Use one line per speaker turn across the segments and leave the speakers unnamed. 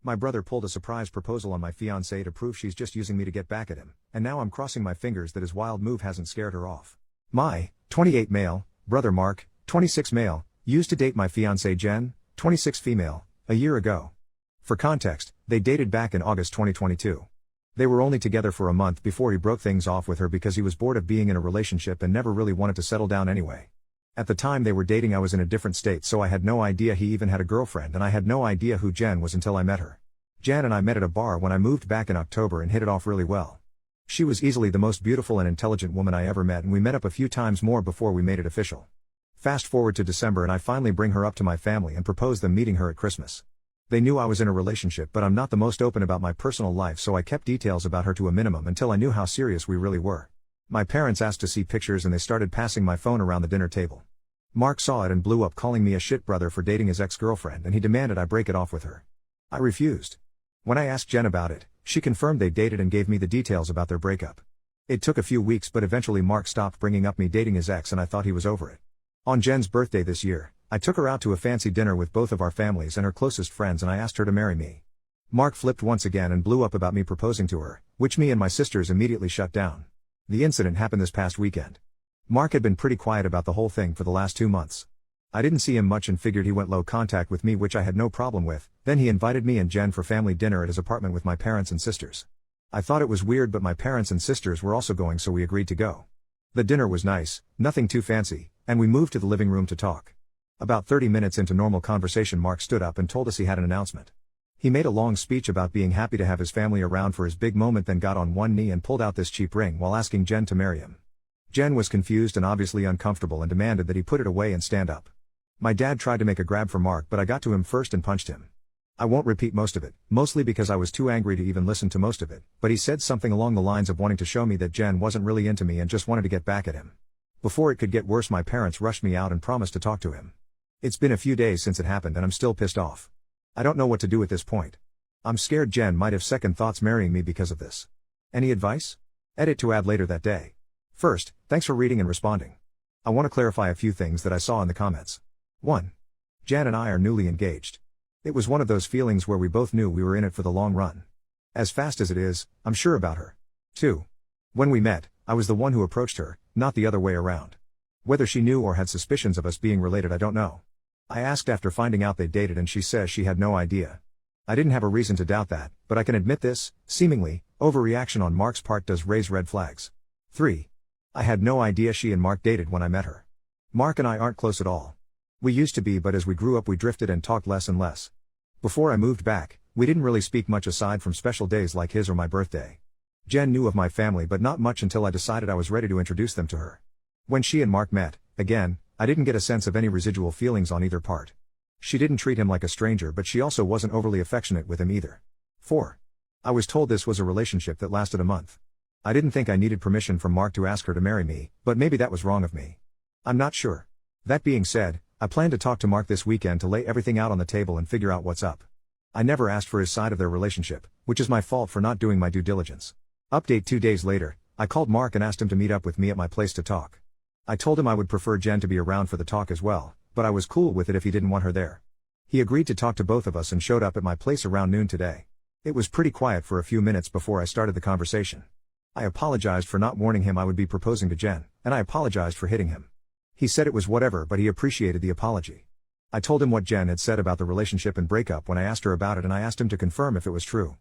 My brother pulled a surprise proposal on my fiancée to prove she's just using me to get back at him, and now I'm crossing my fingers that his wild move hasn't scared her off. My 28 male brother Mark, 26 male, used to date my fiancée Jen, 26 female, a year ago. For context, they dated back in August 2022. They were only together for a month before he broke things off with her because he was bored of being in a relationship and never really wanted to settle down anyway. At the time they were dating I was in a different state, so I had no idea he even had a girlfriend, and I had no idea who Jen was until I met her. Jen and I met at a bar when I moved back in October and hit it off really well. She was easily the most beautiful and intelligent woman I ever met, and we met up a few times more before we made it official. Fast forward to December and I finally bring her up to my family and propose them meeting her at Christmas. They knew I was in a relationship, but I'm not the most open about my personal life, so I kept details about her to a minimum until I knew how serious we really were. My parents asked to see pictures and they started passing my phone around the dinner table. Mark saw it and blew up, calling me a shit brother for dating his ex-girlfriend, and he demanded I break it off with her. I refused. When I asked Jen about it, she confirmed they dated and gave me the details about their breakup. It took a few weeks, but eventually Mark stopped bringing up me dating his ex and I thought he was over it. On Jen's birthday this year, I took her out to a fancy dinner with both of our families and her closest friends, and I asked her to marry me. Mark flipped once again and blew up about me proposing to her, which me and my sisters immediately shut down. The incident happened this past weekend. Mark had been pretty quiet about the whole thing for the last 2 months. I didn't see him much and figured he went low contact with me, which I had no problem with. Then he invited me and Jen for family dinner at his apartment with my parents and sisters. I thought it was weird, but my parents and sisters were also going, so we agreed to go. The dinner was nice, nothing too fancy, and we moved to the living room to talk. About 30 minutes into normal conversation, Mark stood up and told us he had an announcement. He made a long speech about being happy to have his family around for his big moment, then got on one knee and pulled out this cheap ring while asking Jen to marry him. Jen was confused and obviously uncomfortable and demanded that he put it away and stand up. My dad tried to make a grab for Mark, but I got to him first and punched him. I won't repeat most of it, mostly because I was too angry to even listen to most of it, but he said something along the lines of wanting to show me that Jen wasn't really into me and just wanted to get back at him. Before it could get worse, my parents rushed me out and promised to talk to him. It's been a few days since it happened and I'm still pissed off. I don't know what to do at this point. I'm scared Jen might have second thoughts marrying me because of this. Any advice? Edit to add later that day. First, thanks for reading and responding. I want to clarify a few things that I saw in the comments. 1. Jen and I are newly engaged. It was one of those feelings where we both knew we were in it for the long run. As fast as it is, I'm sure about her. 2. When we met, I was the one who approached her, not the other way around. Whether she knew or had suspicions of us being related, I don't know. I asked after finding out they dated and she says she had no idea. I didn't have a reason to doubt that, but I can admit this, seemingly, overreaction on Mark's part does raise red flags. 3. I had no idea she and Mark dated when I met her. Mark and I aren't close at all. We used to be, but as we grew up we drifted and talked less and less. Before I moved back, we didn't really speak much aside from special days like his or my birthday. Jen knew of my family but not much until I decided I was ready to introduce them to her. When she and Mark met, again, I didn't get a sense of any residual feelings on either part. She didn't treat him like a stranger, but she also wasn't overly affectionate with him either. 4. I was told this was a relationship that lasted a month. I didn't think I needed permission from Mark to ask her to marry me, but maybe that was wrong of me. I'm not sure. That being said, I plan to talk to Mark this weekend to lay everything out on the table and figure out what's up. I never asked for his side of their relationship, which is my fault for not doing my due diligence. Update 2 days later, I called Mark and asked him to meet up with me at my place to talk. I told him I would prefer Jen to be around for the talk as well, but I was cool with it if he didn't want her there. He agreed to talk to both of us and showed up at my place around noon today. It was pretty quiet for a few minutes before I started the conversation. I apologized for not warning him I would be proposing to Jen, and I apologized for hitting him. He said it was whatever, but he appreciated the apology. I told him what Jen had said about the relationship and breakup when I asked her about it, and I asked him to confirm if it was true.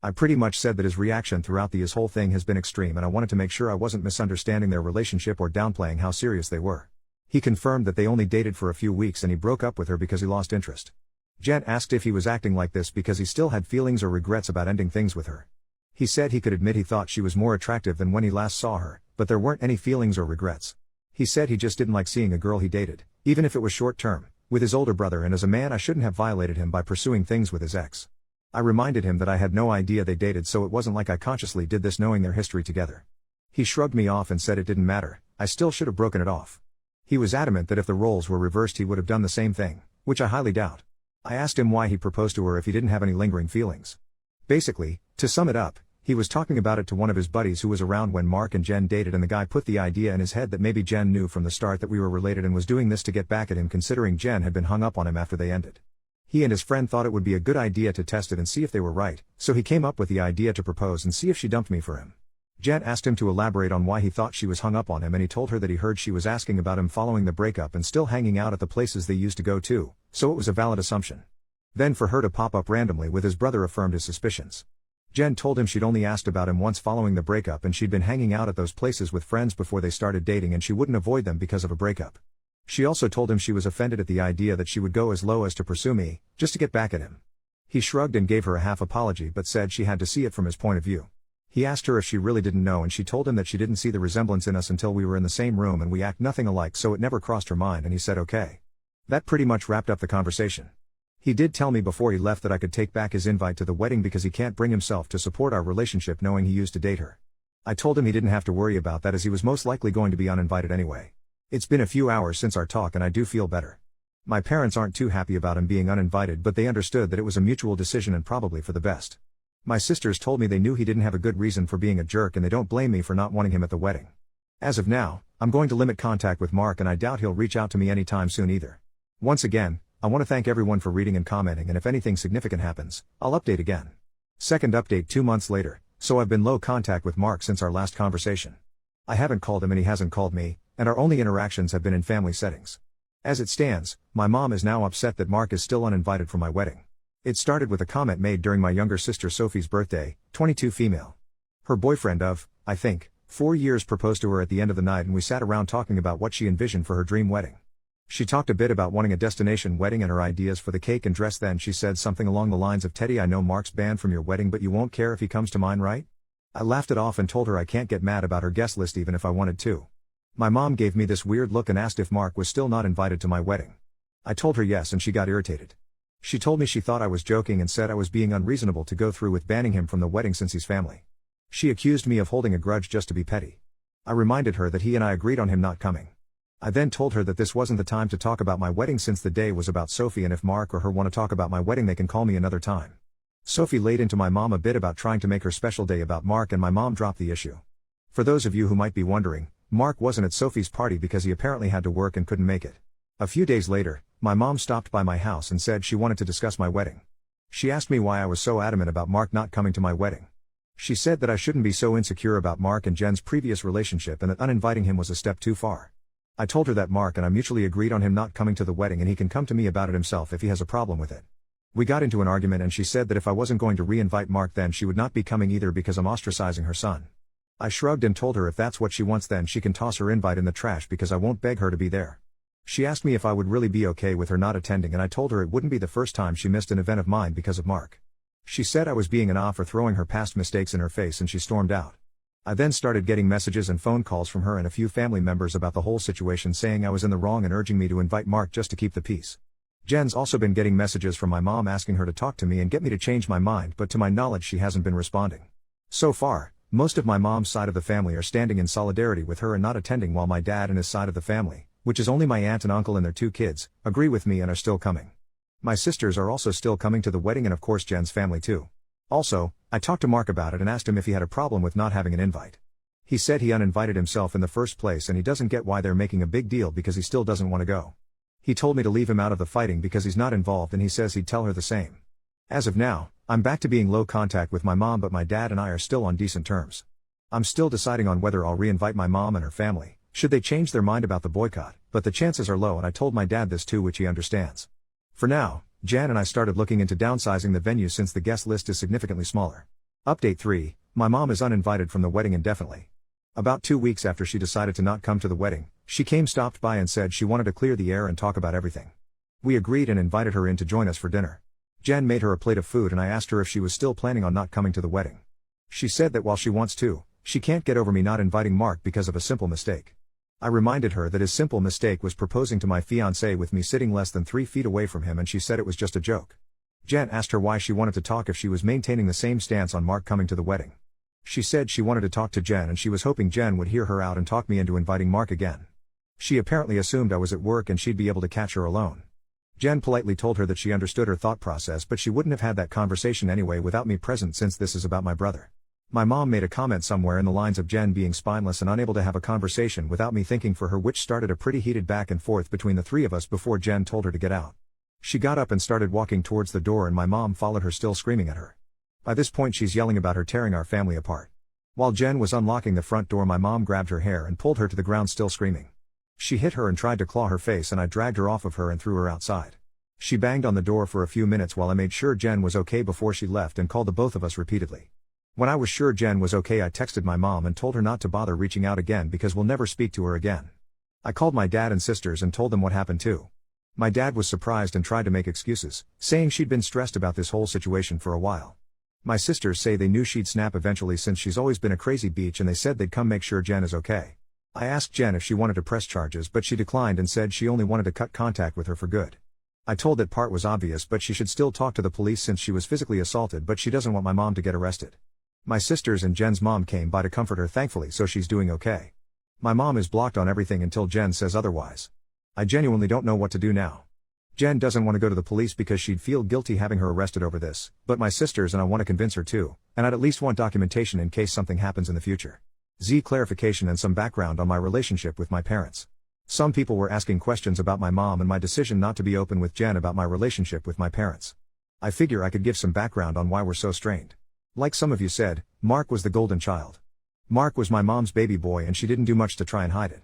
I pretty much said that his reaction throughout this whole thing has been extreme, and I wanted to make sure I wasn't misunderstanding their relationship or downplaying how serious they were. He confirmed that they only dated for a few weeks and he broke up with her because he lost interest. Jen asked if he was acting like this because he still had feelings or regrets about ending things with her. He said he could admit he thought she was more attractive than when he last saw her, but there weren't any feelings or regrets. He said he just didn't like seeing a girl he dated, even if it was short term, with his older brother, and as a man I shouldn't have violated him by pursuing things with his ex. I reminded him that I had no idea they dated, so it wasn't like I consciously did this knowing their history together. He shrugged me off and said it didn't matter, I still should have broken it off. He was adamant that if the roles were reversed he would have done the same thing, which I highly doubt. I asked him why he proposed to her if he didn't have any lingering feelings. Basically, to sum it up, he was talking about it to one of his buddies who was around when Mark and Jen dated, and the guy put the idea in his head that maybe Jen knew from the start that we were related and was doing this to get back at him, considering Jen had been hung up on him after they ended. He and his friend thought it would be a good idea to test it and see if they were right, so he came up with the idea to propose and see if she dumped me for him. Jen asked him to elaborate on why he thought she was hung up on him, and he told her that he heard she was asking about him following the breakup and still hanging out at the places they used to go to, so it was a valid assumption. Then for her to pop up randomly with his brother affirmed his suspicions. Jen told him she'd only asked about him once following the breakup and she'd been hanging out at those places with friends before they started dating and she wouldn't avoid them because of a breakup. She also told him she was offended at the idea that she would go as low as to pursue me, just to get back at him. He shrugged and gave her a half apology but said she had to see it from his point of view. He asked her if she really didn't know and she told him that she didn't see the resemblance in us until we were in the same room and we act nothing alike, so it never crossed her mind, and he said okay. That pretty much wrapped up the conversation. He did tell me before he left that I could take back his invite to the wedding because he can't bring himself to support our relationship knowing he used to date her. I told him he didn't have to worry about that as he was most likely going to be uninvited anyway. It's been a few hours since our talk and I do feel better. My parents aren't too happy about him being uninvited, but they understood that it was a mutual decision and probably for the best. My sisters told me they knew he didn't have a good reason for being a jerk and they don't blame me for not wanting him at the wedding. As of now, I'm going to limit contact with Mark and I doubt he'll reach out to me anytime soon either. Once again, I want to thank everyone for reading and commenting, and if anything significant happens, I'll update again. Second update 2 months later, so I've been low contact with Mark since our last conversation. I haven't called him and he hasn't called me, and our only interactions have been in family settings. As it stands, my mom is now upset that Mark is still uninvited for my wedding. It started with a comment made during my younger sister Sophie's birthday, 22 female. Her boyfriend of, I think, 4 years proposed to her at the end of the night and we sat around talking about what she envisioned for her dream wedding. She talked a bit about wanting a destination wedding and her ideas for the cake and dress. Then she said something along the lines of, "Teddy, I know Mark's banned from your wedding but you won't care if he comes to mine, right?" I laughed it off and told her I can't get mad about her guest list even if I wanted to. My mom gave me this weird look and asked if Mark was still not invited to my wedding. I told her yes and she got irritated. She told me she thought I was joking and said I was being unreasonable to go through with banning him from the wedding since he's family. She accused me of holding a grudge just to be petty. I reminded her that he and I agreed on him not coming. I then told her that this wasn't the time to talk about my wedding since the day was about Sophie, and if Mark or her want to talk about my wedding they can call me another time. Sophie laid into my mom a bit about trying to make her special day about Mark and my mom dropped the issue. For those of you who might be wondering, Mark wasn't at Sophie's party because he apparently had to work and couldn't make it. A few days later, my mom stopped by my house and said she wanted to discuss my wedding. She asked me why I was so adamant about Mark not coming to my wedding. She said that I shouldn't be so insecure about Mark and Jen's previous relationship and that uninviting him was a step too far. I told her that Mark and I mutually agreed on him not coming to the wedding and he can come to me about it himself if he has a problem with it. We got into an argument and she said that if I wasn't going to re-invite Mark then she would not be coming either because I'm ostracizing her son. I shrugged and told her if that's what she wants then she can toss her invite in the trash because I won't beg her to be there. She asked me if I would really be okay with her not attending and I told her it wouldn't be the first time she missed an event of mine because of Mark. She said I was being an off for throwing her past mistakes in her face and she stormed out. I then started getting messages and phone calls from her and a few family members about the whole situation saying I was in the wrong and urging me to invite Mark just to keep the peace. Jen's also been getting messages from my mom asking her to talk to me and get me to change my mind, but to my knowledge she hasn't been responding. So far, most of my mom's side of the family are standing in solidarity with her and not attending, while my dad and his side of the family, which is only my aunt and uncle and their 2 kids, agree with me and are still coming. My sisters are also still coming to the wedding and of course Jen's family too. Also, I talked to Mark about it and asked him if he had a problem with not having an invite. He said he uninvited himself in the first place and he doesn't get why they're making a big deal because he still doesn't want to go. He told me to leave him out of the fighting because he's not involved and he says he'd tell her the same. As of now, I'm back to being low contact with my mom, but my dad and I are still on decent terms. I'm still deciding on whether I'll re-invite my mom and her family, should they change their mind about the boycott, but the chances are low and I told my dad this too, which he understands. For now, Jan and I started looking into downsizing the venue since the guest list is significantly smaller. Update 3, my mom is uninvited from the wedding indefinitely. About 2 weeks after she decided to not come to the wedding, she stopped by and said she wanted to clear the air and talk about everything. We agreed and invited her in to join us for dinner. Jan made her a plate of food and I asked her if she was still planning on not coming to the wedding. She said that while she wants to, she can't get over me not inviting Mark because of a simple mistake. I reminded her that his simple mistake was proposing to my fiancée with me sitting less than 3 feet away from him, and she said it was just a joke. Jan asked her why she wanted to talk if she was maintaining the same stance on Mark coming to the wedding. She said she wanted to talk to Jen and she was hoping Jen would hear her out and talk me into inviting Mark again. She apparently assumed I was at work and she'd be able to catch her alone. Jen politely told her that she understood her thought process but she wouldn't have had that conversation anyway without me present since this is about my brother. My mom made a comment somewhere in the lines of Jen being spineless and unable to have a conversation without me thinking for her, which started a pretty heated back and forth between the 3 of us before Jen told her to get out. She got up and started walking towards the door and my mom followed her still screaming at her. By this point she's yelling about her tearing our family apart. While Jen was unlocking the front door my mom grabbed her hair and pulled her to the ground still screaming. She hit her and tried to claw her face and I dragged her off of her and threw her outside. She banged on the door for a few minutes while I made sure Jen was okay before she left and called the both of us repeatedly. When I was sure Jen was okay I texted my mom and told her not to bother reaching out again because we'll never speak to her again. I called my dad and sisters and told them what happened too. My dad was surprised and tried to make excuses, saying she'd been stressed about this whole situation for a while. My sisters say they knew she'd snap eventually since she's always been a crazy bitch and they said they'd come make sure Jen is okay. I asked Jen if she wanted to press charges but she declined and said she only wanted to cut contact with her for good. I told that part was obvious but she should still talk to the police since she was physically assaulted but she doesn't want my mom to get arrested. My sisters and Jen's mom came by to comfort her thankfully so she's doing okay. My mom is blocked on everything until Jen says otherwise. I genuinely don't know what to do now. Jen doesn't want to go to the police because she'd feel guilty having her arrested over this, but my sisters and I want to convince her too, and I'd at least want documentation in case something happens in the future. Clarification and some background on my relationship with my parents. Some people were asking questions about my mom and my decision not to be open with Jen about my relationship with my parents. I figure I could give some background on why we're so strained. Like some of you said, Mark was the golden child. Mark was my mom's baby boy and she didn't do much to try and hide it.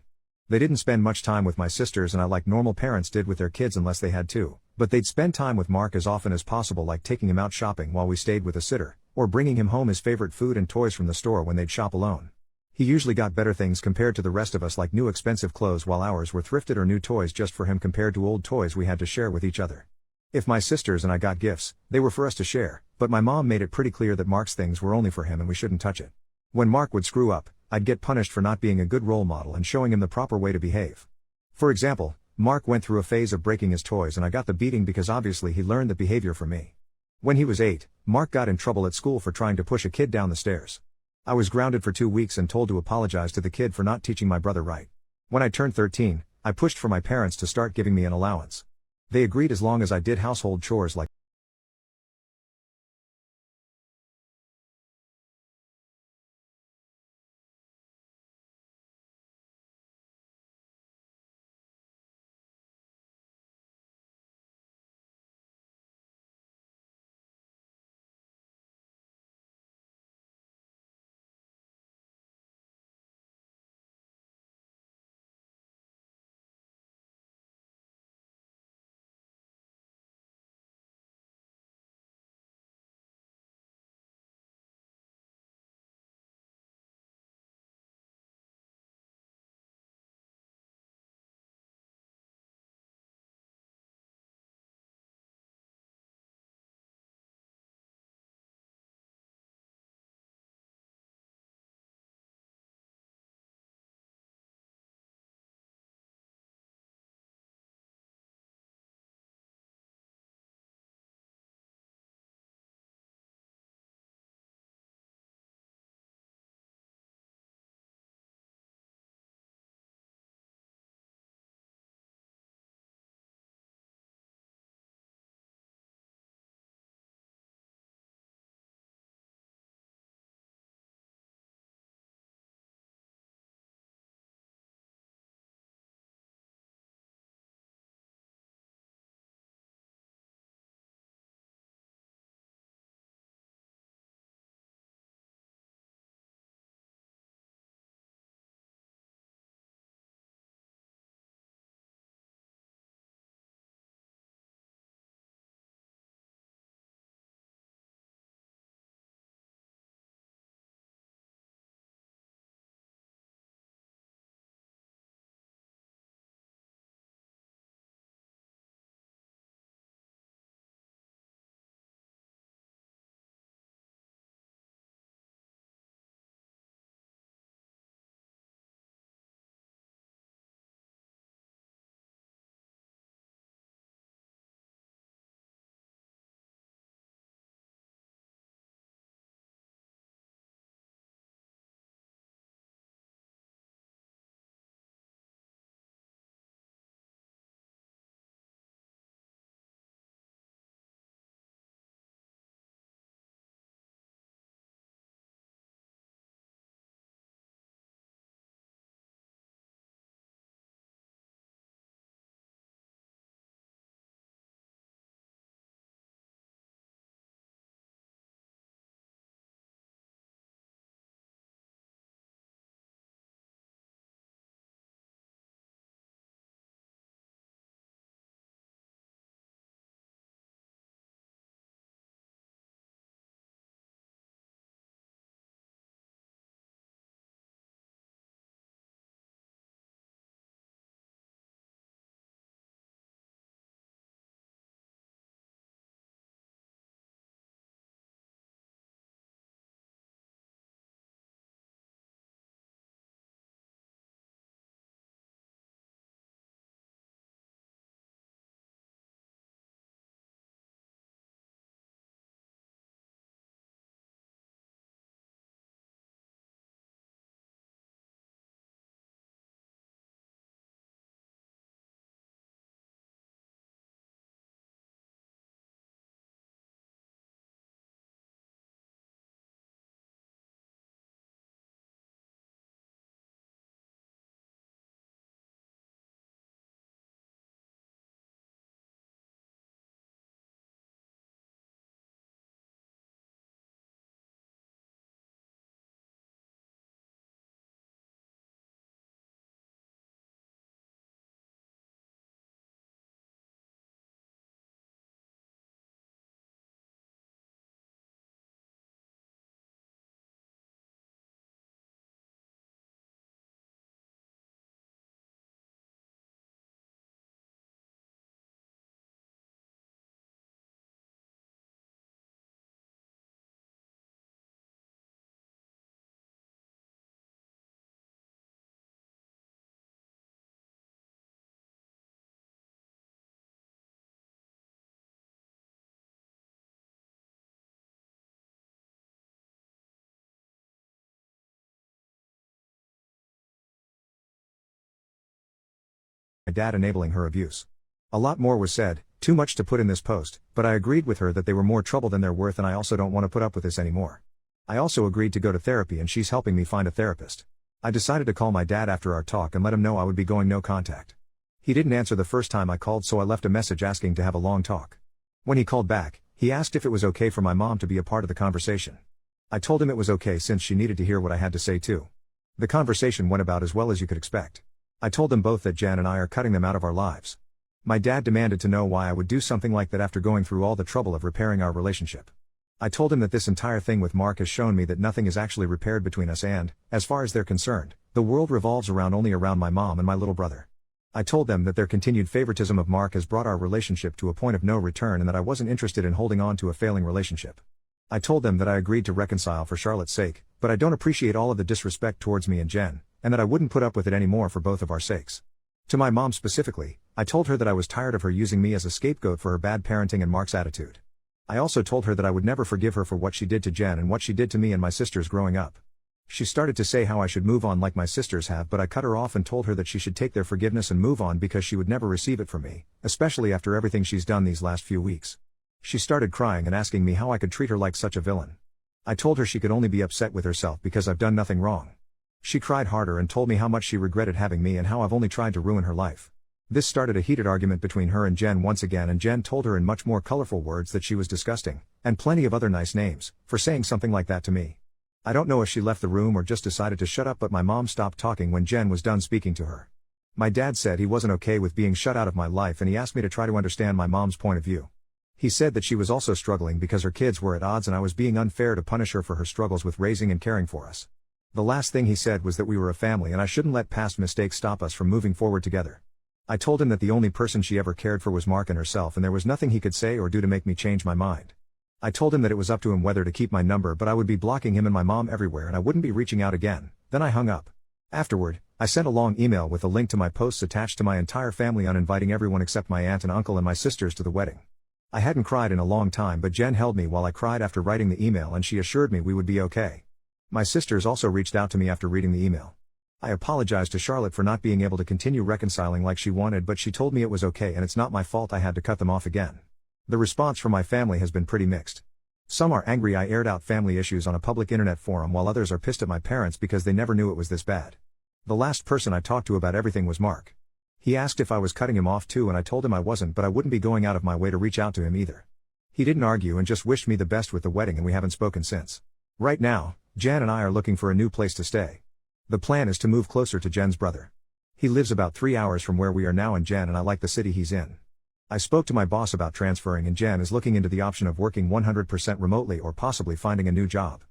They didn't spend much time with my sisters and I like normal parents did with their kids unless they had to, but they'd spend time with Mark as often as possible like taking him out shopping while we stayed with a sitter, or bringing him home his favorite food and toys from the store when they'd shop alone. He usually got better things compared to the rest of us like new expensive clothes while ours were thrifted or new toys just for him compared to old toys we had to share with each other. If my sisters and I got gifts, they were for us to share, but my mom made it pretty clear that Mark's things were only for him and we shouldn't touch it. When Mark would screw up, I'd get punished for not being a good role model and showing him the proper way to behave. For example, Mark went through a phase of breaking his toys and I got the beating because obviously he learned that behavior from me. When he was 8, Mark got in trouble at school for trying to push a kid down the stairs. I was grounded for 2 weeks and told to apologize to the kid for not teaching my brother right. When I turned 13, I pushed for my parents to start giving me an allowance. They agreed as long as I did household chores like my dad enabling her abuse. A lot more was said, too much to put in this post, but I agreed with her that they were more trouble than they're worth and I also don't want to put up with this anymore. I also agreed to go to therapy and she's helping me find a therapist. I decided to call my dad after our talk and let him know I would be going no contact. He didn't answer the first time I called, so I left a message asking to have a long talk. When he called back, he asked if it was okay for my mom to be a part of the conversation. I told him it was okay since she needed to hear what I had to say too. The conversation went about as well as you could expect. I told them both that Jen and I are cutting them out of our lives. My dad demanded to know why I would do something like that after going through all the trouble of repairing our relationship. I told him that this entire thing with Mark has shown me that nothing is actually repaired between us and, as far as they're concerned, the world revolves only around my mom and my little brother. I told them that their continued favoritism of Mark has brought our relationship to a point of no return and that I wasn't interested in holding on to a failing relationship. I told them that I agreed to reconcile for Charlotte's sake, but I don't appreciate all of the disrespect towards me and Jen, and that I wouldn't put up with it anymore for both of our sakes. To my mom specifically, I told her that I was tired of her using me as a scapegoat for her bad parenting and Mark's attitude. I also told her that I would never forgive her for what she did to Jen and what she did to me and my sisters growing up. She started to say how I should move on like my sisters have, but I cut her off and told her that she should take their forgiveness and move on because she would never receive it from me, especially after everything she's done these last few weeks. She started crying and asking me how I could treat her like such a villain. I told her she could only be upset with herself because I've done nothing wrong. She cried harder and told me how much she regretted having me and how I've only tried to ruin her life. This started a heated argument between her and Jen once again, and Jen told her in much more colorful words that she was disgusting, and plenty of other nice names, for saying something like that to me. I don't know if she left the room or just decided to shut up, but my mom stopped talking when Jen was done speaking to her. My dad said he wasn't okay with being shut out of my life and he asked me to try to understand my mom's point of view. He said that she was also struggling because her kids were at odds and I was being unfair to punish her for her struggles with raising and caring for us. The last thing he said was that we were a family and I shouldn't let past mistakes stop us from moving forward together. I told him that the only person she ever cared for was Mark and herself and there was nothing he could say or do to make me change my mind. I told him that it was up to him whether to keep my number, but I would be blocking him and my mom everywhere and I wouldn't be reaching out again. Then I hung up. Afterward, I sent a long email with a link to my posts attached to my entire family on inviting everyone except my aunt and uncle and my sisters to the wedding. I hadn't cried in a long time, but Jen held me while I cried after writing the email and she assured me we would be okay. My sisters also reached out to me after reading the email. I apologized to Charlotte for not being able to continue reconciling like she wanted, but she told me it was okay and it's not my fault I had to cut them off again. The response from my family has been pretty mixed. Some are angry I aired out family issues on a public internet forum, while others are pissed at my parents because they never knew it was this bad. The last person I talked to about everything was Mark. He asked if I was cutting him off too and I told him I wasn't, but I wouldn't be going out of my way to reach out to him either. He didn't argue and just wished me the best with the wedding and we haven't spoken since. Right now, Jen and I are looking for a new place to stay. The plan is to move closer to Jen's brother. He lives about 3 hours from where we are now, and Jen and I like the city he's in. I spoke to my boss about transferring and Jen is looking into the option of working 100% remotely or possibly finding a new job.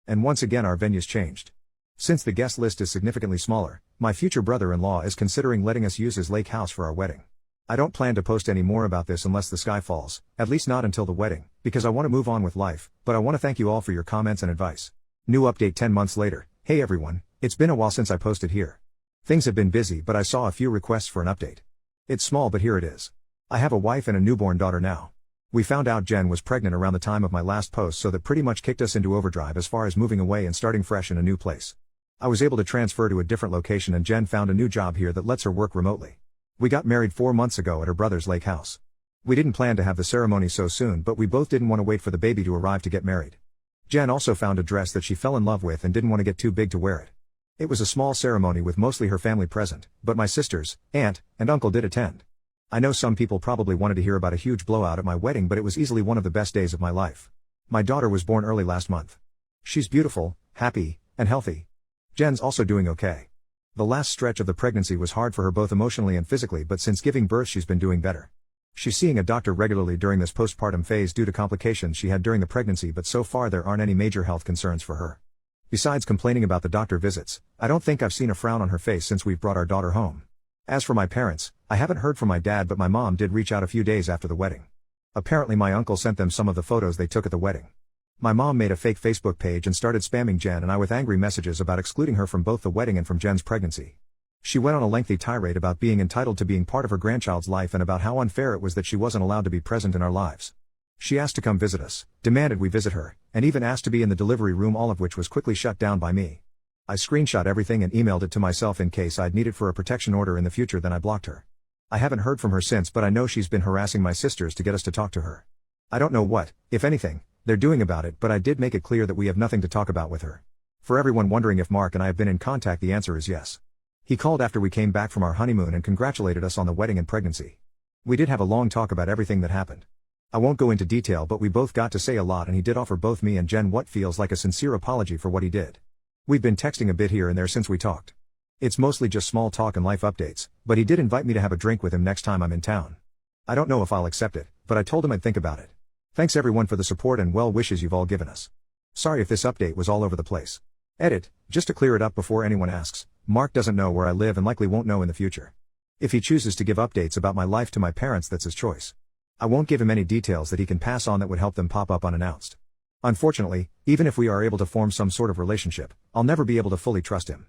And once again our venue's changed. Since the guest list is significantly smaller, my future brother-in-law is considering letting us use his lake house for our wedding. I don't plan to post any more about this unless the sky falls, at least not until the wedding, because I want to move on with life, but I want to thank you all for your comments and advice. New update 10 months later. Hey everyone, it's been a while since I posted here. Things have been busy, but I saw a few requests for an update. It's small, but here it is. I have a wife and a newborn daughter now. We found out Jen was pregnant around the time of my last post, so that pretty much kicked us into overdrive as far as moving away and starting fresh in a new place. I was able to transfer to a different location and Jen found a new job here that lets her work remotely. We got married 4 months ago at her brother's lake house. We didn't plan to have the ceremony so soon, but we both didn't want to wait for the baby to arrive to get married. Jen also found a dress that she fell in love with and didn't want to get too big to wear it. It was a small ceremony with mostly her family present, but my sisters, aunt, and uncle did attend. I know some people probably wanted to hear about a huge blowout at my wedding, but it was easily one of the best days of my life. My daughter was born early last month. She's beautiful, happy, and healthy. Jen's also doing okay. The last stretch of the pregnancy was hard for her both emotionally and physically, but since giving birth she's been doing better. She's seeing a doctor regularly during this postpartum phase due to complications she had during the pregnancy, but so far there aren't any major health concerns for her. Besides complaining about the doctor visits, I don't think I've seen a frown on her face since we've brought our daughter home. As for my parents, I haven't heard from my dad, but my mom did reach out a few days after the wedding. Apparently my uncle sent them some of the photos they took at the wedding. My mom made a fake Facebook page and started spamming Jen and I with angry messages about excluding her from both the wedding and from Jen's pregnancy. She went on a lengthy tirade about being entitled to being part of her grandchild's life and about how unfair it was that she wasn't allowed to be present in our lives. She asked to come visit us, demanded we visit her, and even asked to be in the delivery room, all of which was quickly shut down by me. I screenshot everything and emailed it to myself in case I'd need it for a protection order in the future, then I blocked her. I haven't heard from her since, but I know she's been harassing my sisters to get us to talk to her. I don't know what, if anything, they're doing about it, but I did make it clear that we have nothing to talk about with her. For everyone wondering if Mark and I have been in contact, the answer is yes. He called after we came back from our honeymoon and congratulated us on the wedding and pregnancy. We did have a long talk about everything that happened. I won't go into detail, but we both got to say a lot, and he did offer both me and Jen what feels like a sincere apology for what he did. We've been texting a bit here and there since we talked. It's mostly just small talk and life updates, but he did invite me to have a drink with him next time I'm in town. I don't know if I'll accept it, but I told him I'd think about it. Thanks everyone for the support and well wishes you've all given us. Sorry if this update was all over the place. Edit, just to clear it up before anyone asks, Mark doesn't know where I live and likely won't know in the future. If he chooses to give updates about my life to my parents, that's his choice. I won't give him any details that he can pass on that would help them pop up unannounced. Unfortunately, even if we are able to form some sort of relationship, I'll never be able to fully trust him.